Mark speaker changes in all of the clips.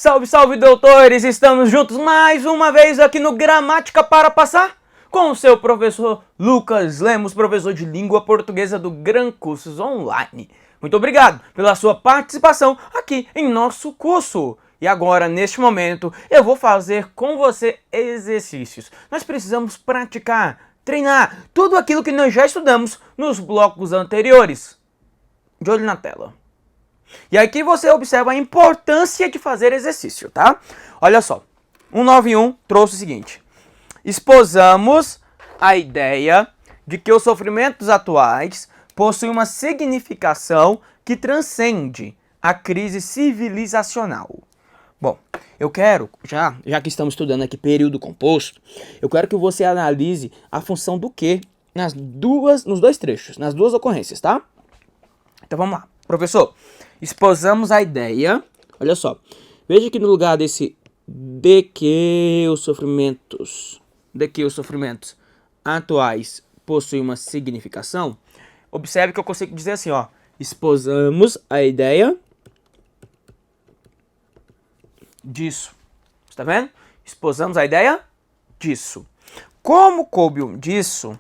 Speaker 1: Salve, salve, doutores! Estamos juntos mais uma vez aqui no Gramática para Passar com o seu professor Lucas Lemos, professor de língua portuguesa do Gran Cursos Online. Muito obrigado pela sua participação aqui em nosso curso. E agora, neste momento, eu vou fazer com você exercícios. Nós precisamos praticar, treinar tudo aquilo que nós já estudamos nos blocos anteriores. De olho na tela. E aqui você observa a importância de fazer exercício, tá? Olha só, 191 trouxe o seguinte: exposamos a ideia de que os sofrimentos atuais possuem uma significação que transcende a crise civilizacional. Bom, eu quero, já que estamos estudando aqui período composto, eu quero que você analise a função do que nos dois trechos, nas duas ocorrências, tá? Então vamos lá. Professor, exposamos a ideia, olha só, veja que no lugar desse de que os sofrimentos atuais possuem uma significação, observe que eu consigo dizer assim, ó, exposamos a ideia disso, está vendo? Exposamos a ideia disso. Como coube disso, o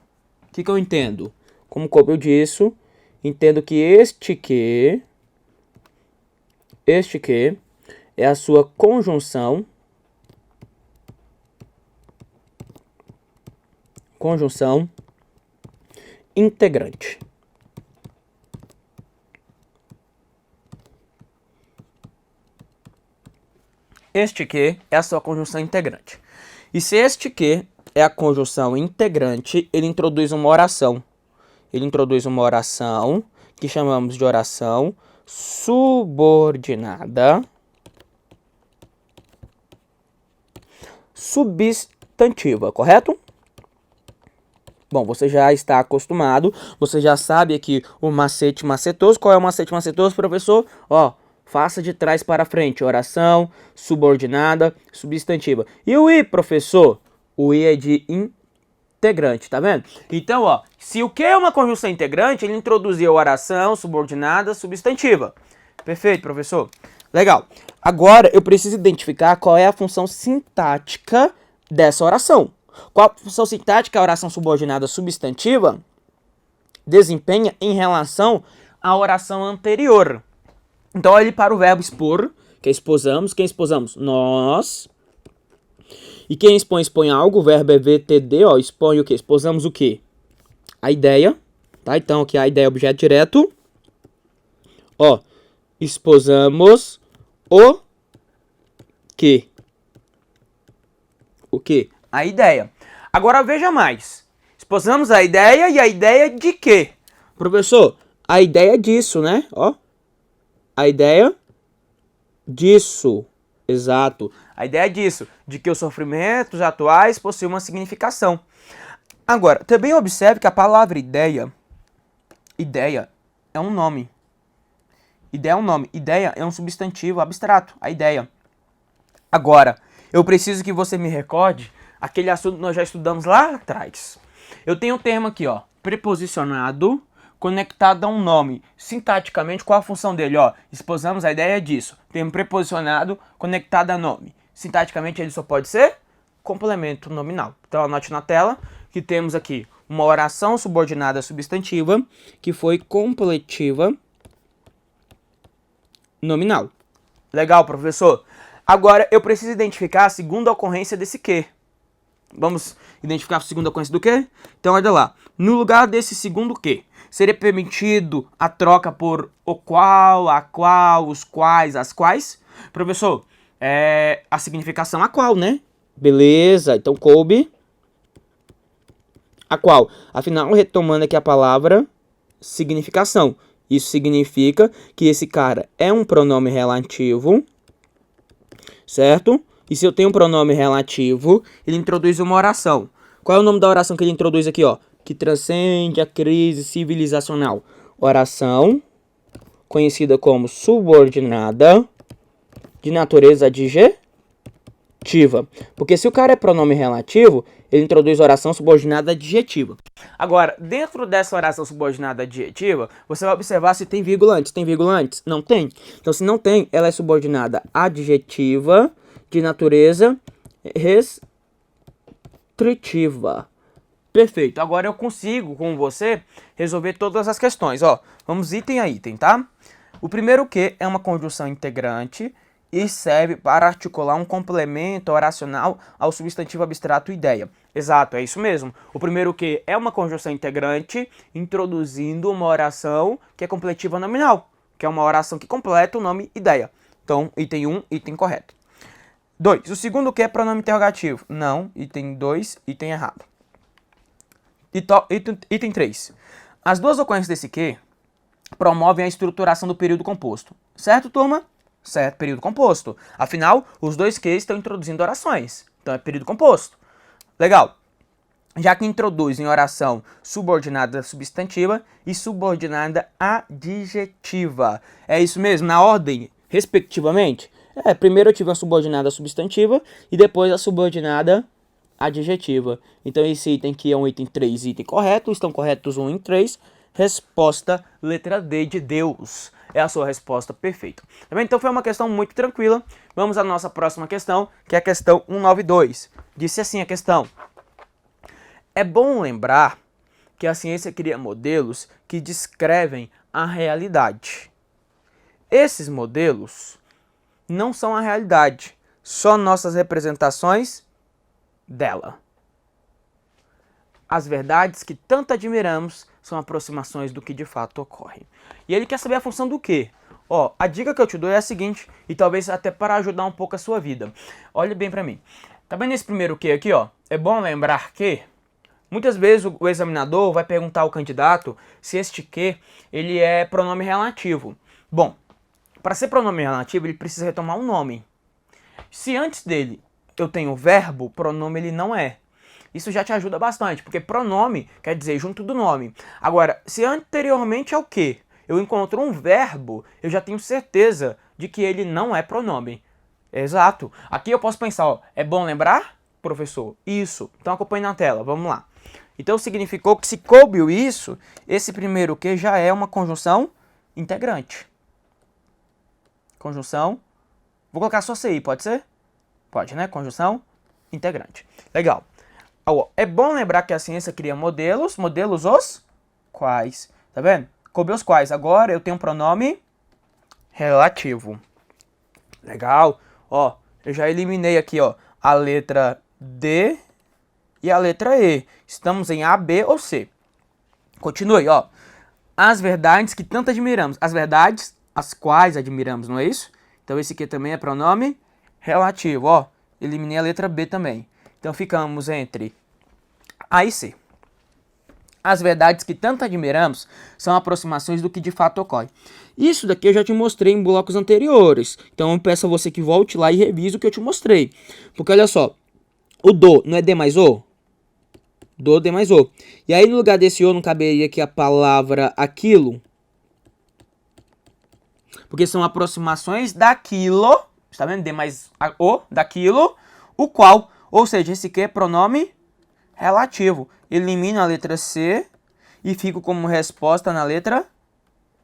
Speaker 1: que eu entendo? Como coube disso, entendo que este que é a sua conjunção integrante. Este que é a sua conjunção integrante. E se este que é a conjunção integrante, ele introduz uma oração. Ele introduz uma oração que chamamos de oração subordinada substantiva, correto? Bom, você já está acostumado, você já sabe aqui o macete macetoso. Qual é o macete macetoso, professor? Ó, faça de trás para frente, oração subordinada substantiva. E o I, professor? O I é de integrante, tá vendo? Então, ó, se o que é uma conjunção integrante, ele introduziu a oração subordinada substantiva. Perfeito, professor. Legal. Agora, eu preciso identificar qual é a função sintática dessa oração. Qual a função sintática a oração subordinada substantiva desempenha em relação à oração anterior? Então, olhe para o verbo expor, que é exposamos. Quem exposamos? Nós. E quem expõe algo, o verbo é VTD, ó, expõe o quê? Exposamos o quê? A ideia, tá? Então, aqui a ideia é objeto direto. Ó, exposamos o quê? O quê? A ideia. Agora veja mais. Exposamos a ideia e a ideia de quê? Professor, a ideia disso, né? Ó, a ideia disso. Exato. A ideia disso, de que os sofrimentos atuais possuem uma significação. Agora, também observe que a palavra ideia é um nome. Ideia é um nome. Ideia é um substantivo abstrato, a ideia. Agora, eu preciso que você me recorde aquele assunto que nós já estudamos lá atrás. Eu tenho um termo aqui, ó, preposicionado conectado a um nome. Sintaticamente, qual a função dele? Ó, exposamos a ideia disso. Termo preposicionado conectado a nome. Sintaticamente, ele só pode ser complemento nominal. Então, anote na tela que temos aqui uma oração subordinada substantiva que foi completiva nominal. Legal, professor? Agora, eu preciso identificar a segunda ocorrência desse que. Vamos identificar a segunda ocorrência do que? Então, olha lá. No lugar desse segundo que, seria permitido a troca por o qual, a qual, os quais, as quais? Professor, a significação a qual, né? Beleza, então coube a qual. Afinal, retomando aqui a palavra significação. Isso significa que esse cara é um pronome relativo, certo? E se eu tenho um pronome relativo, ele introduz uma oração. Qual é o nome da oração que ele introduz aqui, ó? Que transcende a crise civilizacional. Oração, conhecida como subordinada, de natureza adjetiva. adjetiva. Porque se o cara é pronome relativo, ele introduz oração subordinada adjetiva. Agora, dentro dessa oração subordinada adjetiva, você vai observar se tem vírgula antes. Tem vírgula antes? Não tem. Então, se não tem, ela é subordinada adjetiva de natureza restritiva. Perfeito. Agora eu consigo, com você, resolver todas as questões. Ó, vamos item a item, tá? O primeiro que é uma conjunção integrante e serve para articular um complemento oracional ao substantivo abstrato ideia. Exato, é isso mesmo. O primeiro que é uma conjunção integrante introduzindo uma oração que é completiva nominal, que é uma oração que completa o nome ideia. Então, item 1, item correto. 2. O segundo que é pronome interrogativo. Não, item 2, item errado. Item 3. As duas ocorrências desse que promovem a estruturação do período composto. Certo, turma? Certo, período composto. Afinal, os dois que estão introduzindo orações. Então é período composto. Legal. Já que introduzem oração subordinada substantiva e subordinada adjetiva. É isso mesmo? Na ordem, respectivamente? Primeiro eu tive a subordinada substantiva e depois a subordinada adjetiva. Então esse item aqui é um item 3, item correto. Estão corretos 1 e 3. Resposta letra D de Deus. É a sua resposta perfeita. Tá bem? Então foi uma questão muito tranquila. Vamos à nossa próxima questão, que é a questão 192. Disse assim a questão: é bom lembrar que a ciência cria modelos que descrevem a realidade. Esses modelos não são a realidade, só nossas representações dela. As verdades que tanto admiramos são aproximações do que de fato ocorre. E ele quer saber a função do quê? Ó, a dica que eu te dou é a seguinte, e talvez até para ajudar um pouco a sua vida. Olhe bem para mim. Tá vendo esse primeiro que aqui, ó? É bom lembrar que muitas vezes o examinador vai perguntar ao candidato se este que ele é pronome relativo. Bom, para ser pronome relativo, ele precisa retomar um nome. Se antes dele eu tenho verbo, pronome ele não é. Isso já te ajuda bastante, porque pronome quer dizer junto do nome. Agora, se anteriormente ao que eu encontro um verbo, eu já tenho certeza de que ele não é pronome. Exato. Aqui eu posso pensar, ó, é bom lembrar, professor? Isso. Então acompanhe na tela, vamos lá. Então significou que se coube o isso, esse primeiro que já é uma conjunção integrante. Conjunção, vou colocar só CI, pode ser? Pode, né? Conjunção integrante. Legal. É bom lembrar que a ciência cria modelos os quais, tá vendo? Coube os quais. Agora eu tenho um pronome relativo. Legal. Ó, eu já eliminei aqui, ó, a letra D e a letra E. Estamos em A, B ou C. Continue, ó. As verdades que tanto admiramos. As verdades as quais admiramos, não é isso? Então esse aqui também é pronome relativo, ó. Eliminei a letra B também. Então ficamos entre A e C. As verdades que tanto admiramos são aproximações do que de fato ocorre. Isso daqui eu já te mostrei em blocos anteriores. Então eu peço a você que volte lá e revise o que eu te mostrei. Porque olha só, o do não é D mais O? Do, D mais O. E aí no lugar desse O não caberia aqui a palavra aquilo? Porque são aproximações daquilo, está vendo? D mais O, daquilo, o qual, ou seja, esse aqui é pronome relativo. Elimino a letra C e fico como resposta na letra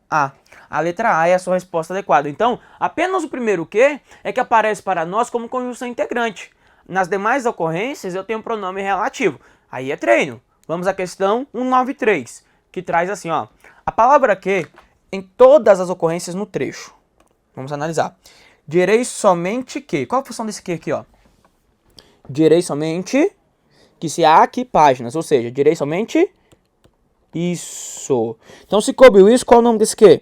Speaker 1: A. A letra A é a sua resposta adequada. Então, apenas o primeiro que é que aparece para nós como conjunção integrante. Nas demais ocorrências, eu tenho pronome relativo. Aí é treino. Vamos à questão 193, que traz assim, ó. A palavra que em todas as ocorrências no trecho. Vamos analisar. Direi somente que. Qual a função desse que aqui, ó? Direi somente que se há aqui páginas, ou seja, direi somente isso. Então, se coube isso, qual é o nome desse que?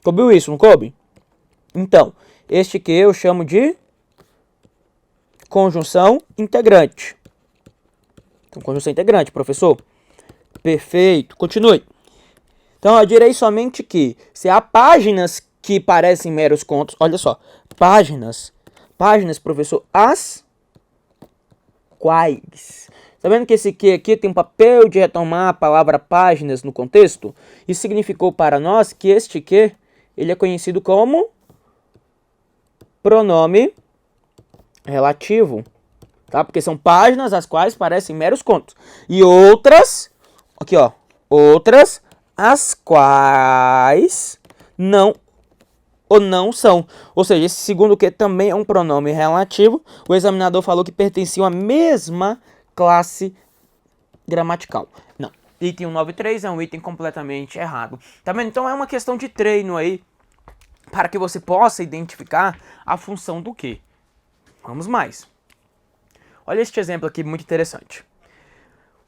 Speaker 1: Coube isso, não coube? Então, este que eu chamo de conjunção integrante. Então, conjunção integrante, professor. Perfeito. Continue. Então, eu direi somente que se há páginas que parecem meros contos, olha só, páginas, professor, as quais. Tá vendo que esse que aqui tem um papel de retomar a palavra páginas no contexto? Isso significou para nós que este que, ele é conhecido como pronome relativo, tá? Porque são páginas as quais parecem meros contos. E outras, aqui ó, outras as quais não ou não são. Ou seja, esse segundo que também é um pronome relativo, o examinador falou que pertenciam à mesma classe gramatical. Não, item 193 é um item completamente errado. Tá vendo? Então é uma questão de treino aí, para que você possa identificar a função do que. Vamos mais. Olha este exemplo aqui muito interessante.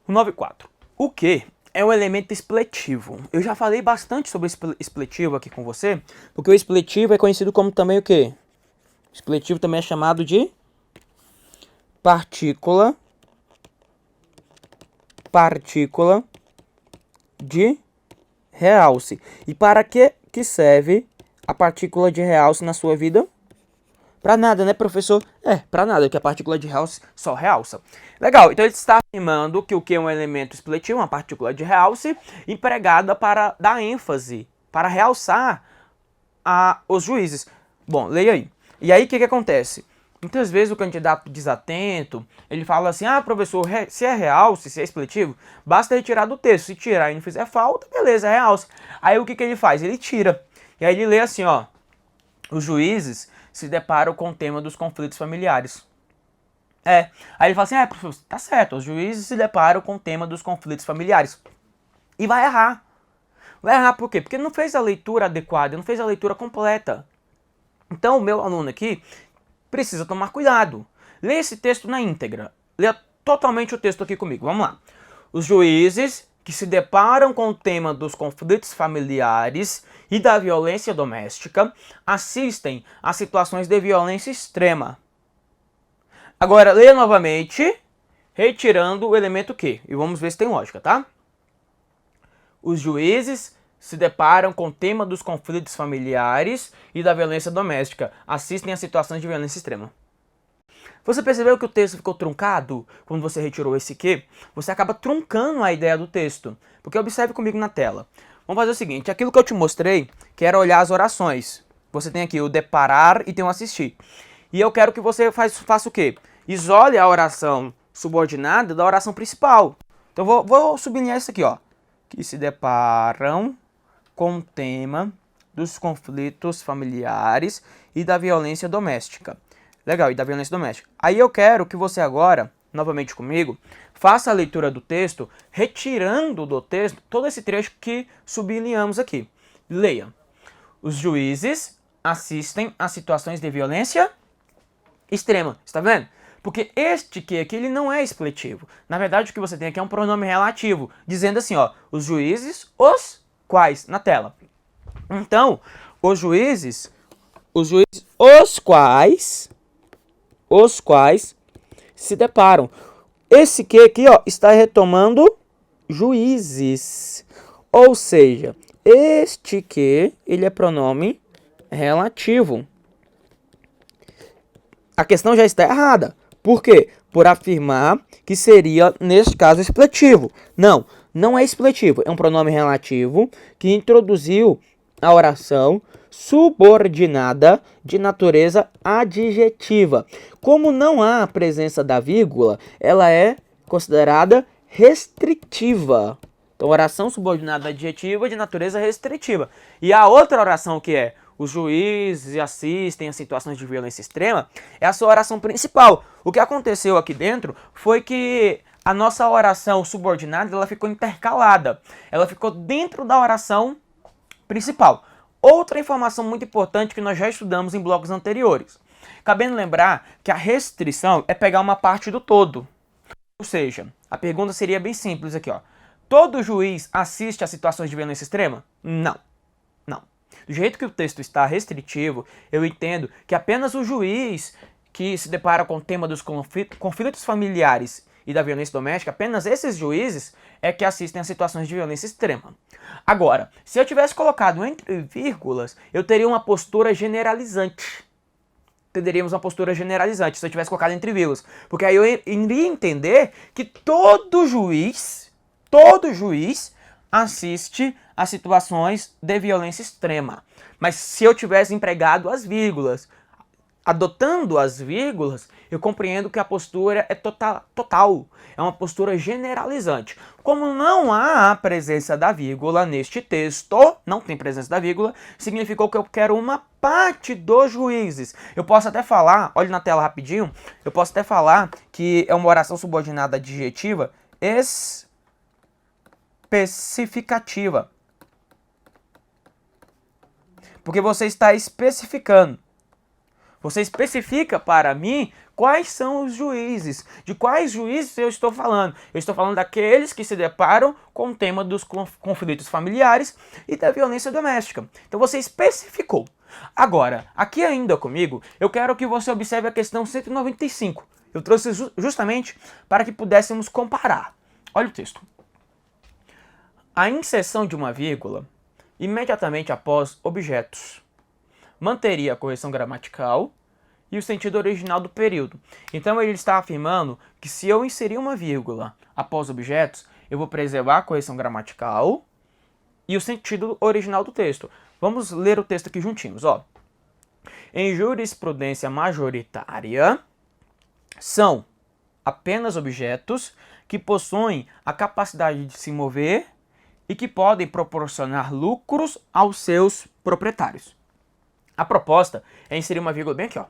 Speaker 1: O 94. O que é um elemento expletivo? Eu já falei bastante sobre expletivo aqui com você, porque o expletivo é conhecido como também o quê? Expletivo também é chamado de partícula de realce. E para que serve a partícula de realce na sua vida? Para nada, né, professor? Para nada, que a partícula de realce só realça. Legal, então ele está afirmando que o que é um elemento expletivo, uma partícula de realce, empregada para dar ênfase, para realçar os juízes. Bom, leia aí. E aí, o que acontece? Muitas vezes o candidato desatento, ele fala assim, professor, se é realce, se é expletivo, basta retirar do texto. Se tirar e não fizer falta, beleza, é realce. Aí o que ele faz? Ele tira. E aí ele lê assim, ó, os juízes se deparam com o tema dos conflitos familiares. Aí ele fala assim, professor, tá certo, os juízes se deparam com o tema dos conflitos familiares. E vai errar. Vai errar por quê? Porque não fez a leitura adequada, não fez a leitura completa. Então o meu aluno aqui precisa tomar cuidado. Leia esse texto na íntegra. Leia totalmente o texto aqui comigo. Vamos lá. Os juízes que se deparam com o tema dos conflitos familiares e da violência doméstica assistem a situações de violência extrema. Agora, leia novamente, retirando o elemento que. E vamos ver se tem lógica, tá? Os juízes se deparam com o tema dos conflitos familiares e da violência doméstica. Assistem a situações de violência extrema. Você percebeu que o texto ficou truncado quando você retirou esse que? Você acaba truncando a ideia do texto. Porque observe comigo na tela. Vamos fazer o seguinte, aquilo que eu te mostrei, que era olhar as orações. Você tem aqui o deparar e tem o assistir. E eu quero que você faça o quê? Isole a oração subordinada da oração principal. Então vou sublinhar isso aqui, ó. Que se deparam com o tema dos conflitos familiares e da violência doméstica. Legal, e da violência doméstica. Aí eu quero que você agora, novamente comigo, faça a leitura do texto, retirando do texto todo esse trecho que sublinhamos aqui. Leia. Os juízes assistem a situações de violência extrema. Está vendo? Porque este que aqui, ele não é expletivo. Na verdade, o que você tem aqui é um pronome relativo, dizendo assim, ó, os juízes, os quais, na tela. Então, os juízes, os quais se deparam. Esse que aqui, ó, está retomando juízes. Ou seja, este que, ele é pronome relativo. A questão já está errada. Por quê? Por afirmar que seria, neste caso, expletivo. Não, não é expletivo. É um pronome relativo que introduziu a oração subordinada de natureza adjetiva. Como não há a presença da vírgula, ela é considerada restritiva. Então, oração subordinada adjetiva de natureza restritiva. E a outra oração que é os juízes assistem a situações de violência extrema, é a sua oração principal. O que aconteceu aqui dentro foi que a nossa oração subordinada ela ficou intercalada. Ela ficou dentro da oração principal. Outra informação muito importante que nós já estudamos em blocos anteriores. Cabendo lembrar que a restrição é pegar uma parte do todo. Ou seja, a pergunta seria bem simples aqui, ó. Todo juiz assiste a situações de violência extrema? Não. Não. Do jeito que o texto está restritivo, eu entendo que apenas o juiz que se depara com o tema dos conflitos familiares e da violência doméstica, apenas esses juízes é que assistem a situações de violência extrema. Agora, se eu tivesse colocado entre vírgulas, eu teria uma postura generalizante. Teríamos uma postura generalizante se eu tivesse colocado entre vírgulas. Porque aí eu iria entender que todo juiz assiste a situações de violência extrema. Mas se eu tivesse empregado as vírgulas, adotando as vírgulas, eu compreendo que a postura é total, é uma postura generalizante. Como não há a presença da vírgula neste texto, não tem presença da vírgula, significou que eu quero uma parte dos juízes. Eu posso até falar, olhe na tela rapidinho, eu posso até falar que é uma oração subordinada adjetiva especificativa. Porque você está especificando. Você especifica para mim quais são os juízes. De quais juízes eu estou falando? Eu estou falando daqueles que se deparam com o tema dos conflitos familiares e da violência doméstica. Então você especificou. Agora, aqui ainda comigo, eu quero que você observe a questão 195. Eu trouxe justamente para que pudéssemos comparar. Olha o texto. A inserção de uma vírgula imediatamente após objetos manteria a correção gramatical e o sentido original do período. Então ele está afirmando que se eu inserir uma vírgula após objetos, eu vou preservar a correção gramatical e o sentido original do texto. Vamos ler o texto aqui juntinhos, ó. Em jurisprudência majoritária, são apenas objetos que possuem a capacidade de se mover e que podem proporcionar lucros aos seus proprietários. A proposta é inserir uma vírgula bem aqui, ó.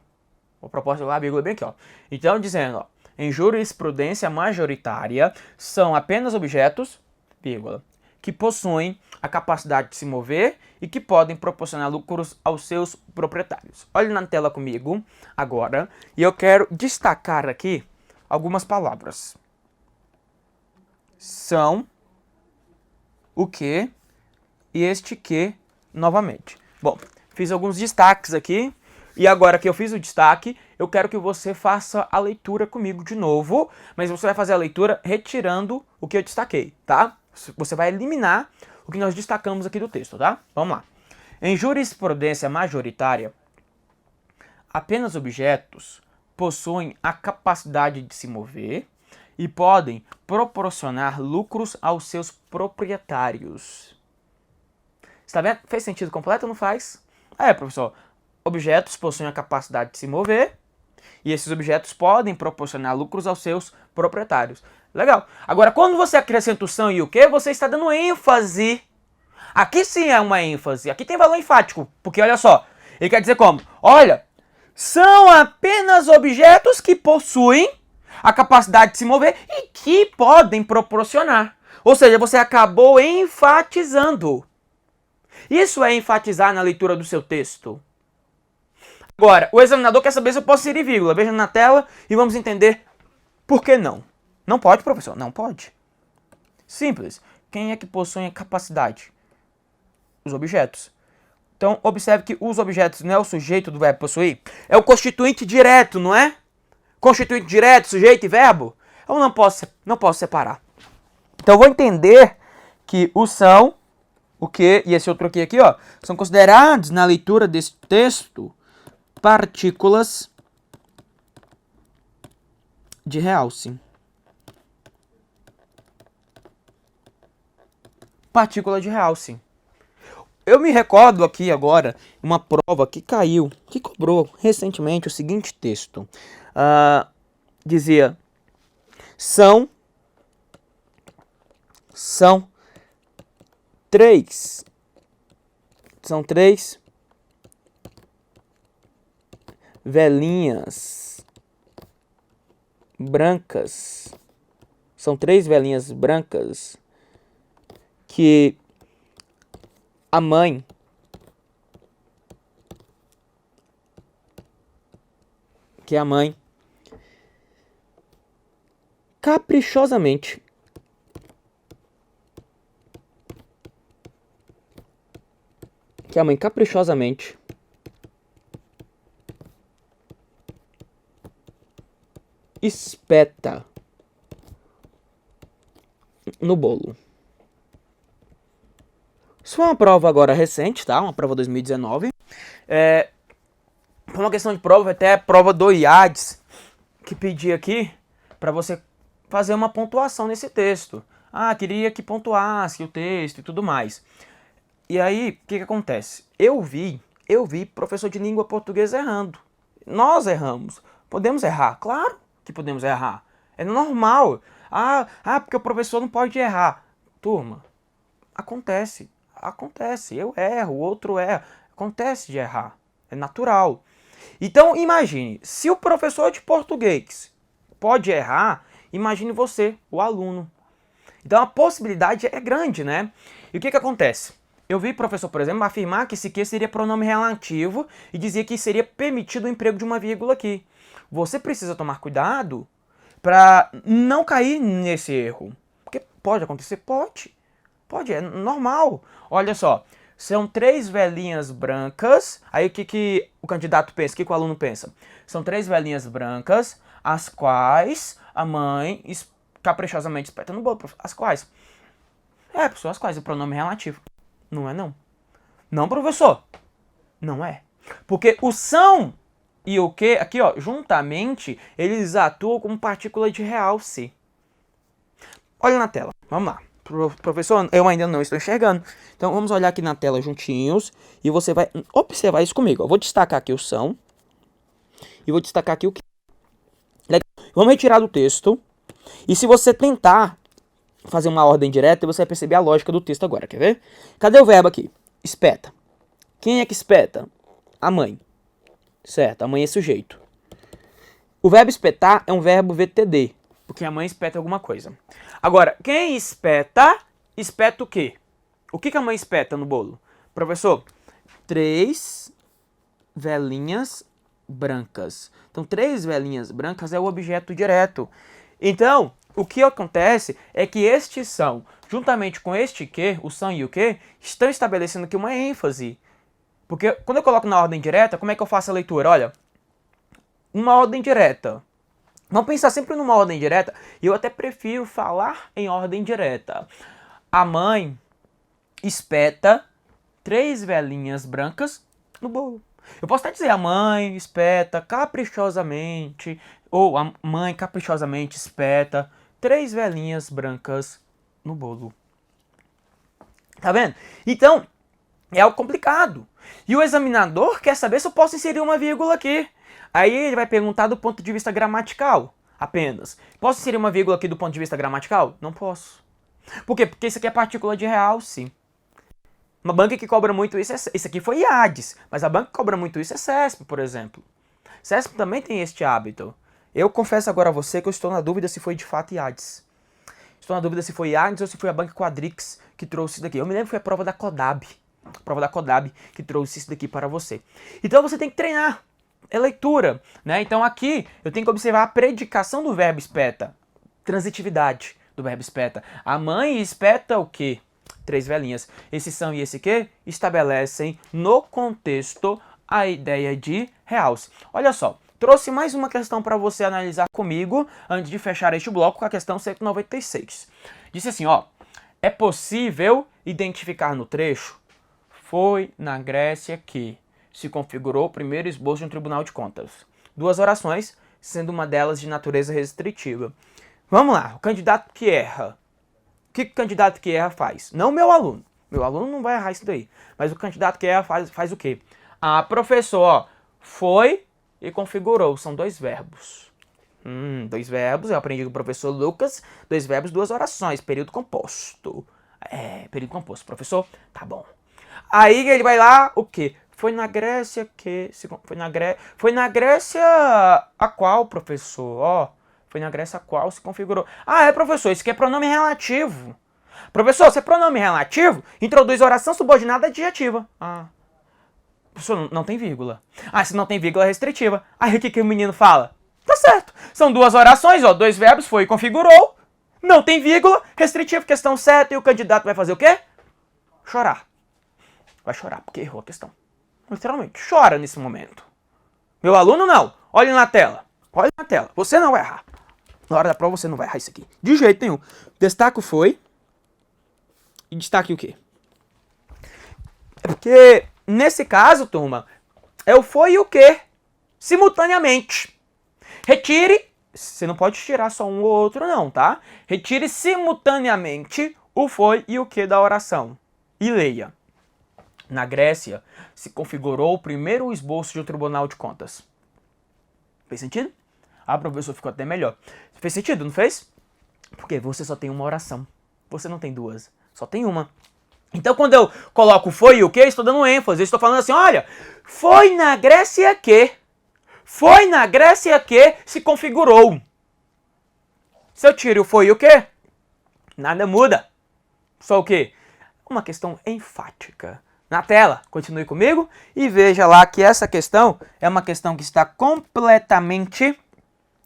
Speaker 1: A proposta é lá, a vírgula bem aqui, ó. Então, dizendo, ó, em jurisprudência majoritária, são apenas objetos, vírgula, que possuem a capacidade de se mover e que podem proporcionar lucros aos seus proprietários. Olhe na tela comigo agora, e eu quero destacar aqui algumas palavras. São, o que e este que novamente. Bom, fiz alguns destaques aqui, e agora que eu fiz o destaque, eu quero que você faça a leitura comigo de novo, mas você vai fazer a leitura retirando o que eu destaquei, tá? Você vai eliminar o que nós destacamos aqui do texto, tá? Vamos lá. Em jurisprudência majoritária, apenas objetos possuem a capacidade de se mover e podem proporcionar lucros aos seus proprietários. Está vendo? Fez sentido completo ou não faz? Professor, objetos possuem a capacidade de se mover e esses objetos podem proporcionar lucros aos seus proprietários. Legal. Agora, quando você acrescenta o são e o que, você está dando ênfase. Aqui sim é uma ênfase. Aqui tem valor enfático. Porque olha só, ele quer dizer como? Olha, são apenas objetos que possuem a capacidade de se mover e que podem proporcionar. Ou seja, você acabou enfatizando. Isso é enfatizar na leitura do seu texto. Agora, o examinador quer saber se eu posso inserir vírgula. Veja na tela e vamos entender por que não. Não pode, professor? Não pode. Simples. Quem é que possui a capacidade? Os objetos. Então, observe que os objetos não é o sujeito do verbo possuir. É o constituinte direto, não é? Constituinte direto, sujeito e verbo. Eu não posso separar. Então, eu vou entender que o são, o que e esse outro aqui, ó, são considerados na leitura desse texto partículas de realce. Partícula de realce. Eu me recordo aqui agora uma prova que caiu, que cobrou recentemente o seguinte texto. Dizia, são três velhinhas brancas. São três velhinhas brancas que a mãe caprichosamente espeta no bolo. Isso foi uma prova agora recente, tá? Uma prova 2019. Foi uma questão de prova, até a prova do IADS, que pedi aqui para você fazer uma pontuação nesse texto. Queria que pontuasse o texto e tudo mais. E aí, o que acontece? Eu vi professor de língua portuguesa errando. nós erramos. Podemos errar, claro que podemos errar. É normal. Porque o professor não pode errar. Turma, acontece. Acontece. Eu erro, o outro erra. Acontece de errar. É natural. Então, imagine, se o professor de português pode errar, imagine você, o aluno. Então, a possibilidade é grande, né? E o que acontece? Eu vi professor, por exemplo, afirmar que esse que seria pronome relativo e dizia que seria permitido o emprego de uma vírgula aqui. Você precisa tomar cuidado para não cair nesse erro. Porque pode acontecer? Pode. Pode, é normal. Olha só, são 3 velhinhas brancas. Aí o que o candidato pensa? O que o aluno pensa? São 3 velhinhas brancas, as quais a mãe caprichosamente espeta no bolo. As quais? Professor, as quais? O pronome relativo. Não é não. Não, professor. Não é. Porque o são e o que, aqui ó, juntamente, eles atuam como partícula de realce. Olha na tela, vamos lá. Professor, eu ainda não estou enxergando. Então vamos olhar aqui na tela juntinhos e você vai observar isso comigo. Eu vou destacar aqui o são e vou destacar aqui o que. Legal. Vamos retirar do texto. E se você tentar fazer uma ordem direta, você vai perceber a lógica do texto agora, quer ver? Cadê o verbo aqui? Espeta. Quem é que espeta? A mãe. Certo, a mãe é sujeito. O verbo espetar é um verbo VTD, porque a mãe espeta alguma coisa. Agora, quem espeta, espeta o quê? O que a mãe espeta no bolo? Professor, 3 velhinhas brancas. Então, 3 velhinhas brancas é o objeto direto. Então, o que acontece é que estes são, juntamente com este que, o são e o que, estão estabelecendo aqui uma ênfase. Porque quando eu coloco na ordem direta, como é que eu faço a leitura? Olha, uma ordem direta. Vamos pensar sempre numa ordem direta. E eu até prefiro falar em ordem direta. A mãe espeta 3 velhinhas brancas no bolo. Eu posso até dizer a mãe espeta caprichosamente, ou a mãe caprichosamente espeta 3 velhinhas brancas no bolo. Tá vendo? Então, é algo complicado. E o examinador quer saber se eu posso inserir uma vírgula aqui. Aí ele vai perguntar do ponto de vista gramatical apenas. Posso inserir uma vírgula aqui do ponto de vista gramatical? Não posso. Por quê? Porque isso aqui é partícula de realce. Uma banca que cobra muito isso aqui foi IADES, mas a banca que cobra muito isso é CESP, por exemplo. CESP também tem este hábito. Eu confesso agora a você que eu estou na dúvida se foi de fato IADES. Estou na dúvida se foi IADES ou se foi a banca Quadrix que trouxe isso daqui. Eu me lembro que foi a prova da Codab. A prova da Codab que trouxe isso daqui para você. Então você tem que treinar. É leitura, né? Então aqui eu tenho que observar a predicação do verbo espeta. Transitividade do verbo espeta. A mãe espeta o quê? 3 velhinhas. Esse são e esse que estabelecem no contexto a ideia de realce. Olha só, trouxe mais uma questão para você analisar comigo antes de fechar este bloco com a questão 196. Disse assim, ó, é possível identificar no trecho foi na Grécia que se configurou o primeiro esboço de um tribunal de contas. 2 orações, sendo uma delas de natureza restritiva. Vamos lá, o candidato que erra. O que o candidato que erra faz? Não o meu aluno. Meu aluno não vai errar isso daí. Mas o candidato que erra faz o quê? Professor, ó, foi e configurou. São 2 verbos. 2 verbos, eu aprendi com o professor Lucas. 2 verbos, 2 orações. Período composto. Período composto. Professor, tá bom. Aí ele vai lá, o quê? Foi na Grécia que... Foi na Grécia a qual, professor? Ó, foi na Grécia a qual se configurou. Professor, isso aqui é pronome relativo. Professor, se é pronome relativo, introduz oração subordinada adjetiva. Professor, não tem vírgula. Se não tem vírgula, é restritiva. Aí o que o menino fala? Tá certo. São 2 orações, ó, 2 verbos, foi e configurou. Não tem vírgula, restritivo, questão certa. E o candidato vai fazer o quê? Chorar. Vai chorar, porque errou a questão. Literalmente, chora nesse momento. Meu aluno não. Olhe na tela. Olhe na tela. Você não vai errar. Na hora da prova você não vai errar isso aqui. De jeito nenhum. Destaque o foi. E destaque o quê? É porque, nesse caso, turma, é o foi e o quê. Simultaneamente. Retire. Você não pode tirar só um ou outro não, tá? Retire simultaneamente o foi e o quê da oração. E leia. Na Grécia, se configurou o primeiro esboço de um tribunal de contas. Fez sentido? Ah, professor, ficou até melhor. Fez sentido, não fez? Porque você só tem uma oração. Você não tem duas, só tem uma. Então, quando eu coloco foi e o que, estou dando ênfase. Eu estou falando assim, olha, foi na Grécia que se configurou. Se eu tiro o foi e o que, nada muda. Só o que? Uma questão enfática. Na tela, continue comigo e veja lá que essa questão é uma questão que está completamente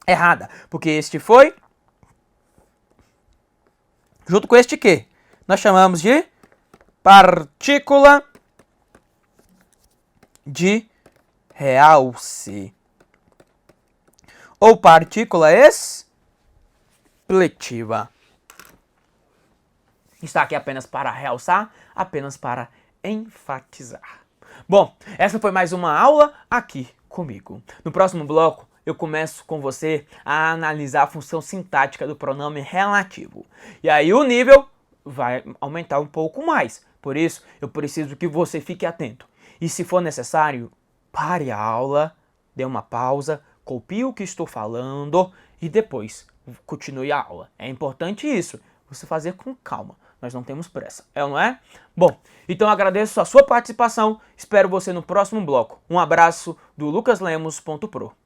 Speaker 1: errada. Porque este foi, junto com este que, nós chamamos de partícula de realce. Ou partícula expletiva. Está aqui apenas para realçar, apenas para enfatizar. Bom, essa foi mais uma aula aqui comigo. No próximo bloco, eu começo com você a analisar a função sintática do pronome relativo. E aí o nível vai aumentar um pouco mais. Por isso, eu preciso que você fique atento. E se for necessário, pare a aula, dê uma pausa, copie o que estou falando e depois continue a aula. É importante isso, você fazer com calma. Nós não temos pressa, é ou não é? Bom, então agradeço a sua participação, espero você no próximo bloco. Um abraço do lucaslemos.pro.